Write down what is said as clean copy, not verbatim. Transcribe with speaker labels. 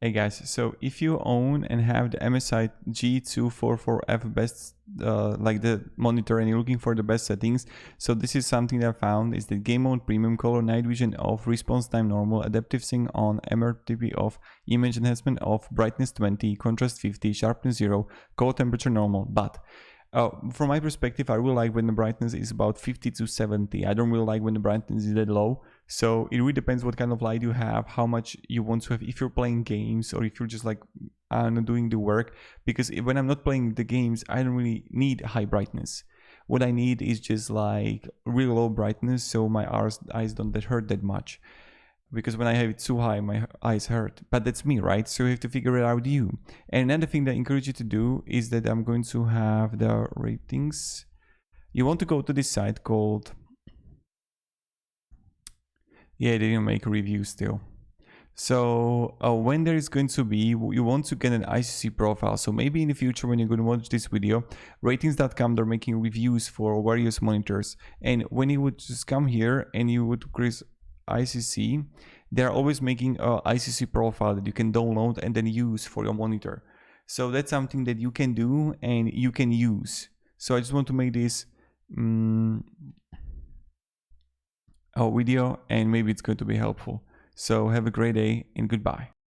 Speaker 1: Hey guys, so if you own and have the MSI g244f best like the monitor, and you're looking for the best settings, so this is something that I found is the game mode, premium color, night vision off, response time normal, adaptive sync on, MRTP off, image enhancement off, brightness 20, contrast 50, sharpness 0, color temperature normal. But from my perspective, I really like when the brightness is about 50 to 70. I don't really like when the brightness is that low. So it really depends what kind of light you have, how much you want to have, if you're playing games or if you're just like, I don't know, doing the work. Because when I'm not playing the games, I don't really need high brightness. What I need is just like really low brightness, so my eyes don't hurt that much. Because when I have it too high, my eyes hurt. But that's me, right? So you have to figure it out you. And another thing that I encourage you to do is that I'm going to have the ratings. You want to go to this site called... Yeah, they didn't make a review still. So when there is going to be, you want to get an ICC profile. So maybe in the future when you're going to watch this video, ratings.com, they're making reviews for various monitors. And when you would just come here and you would create ICC, they're always making a ICC profile that you can download and then use for your monitor. So that's something that you can do and you can use. So I just want to make this video, and maybe it's going to be helpful. So have a great day and goodbye.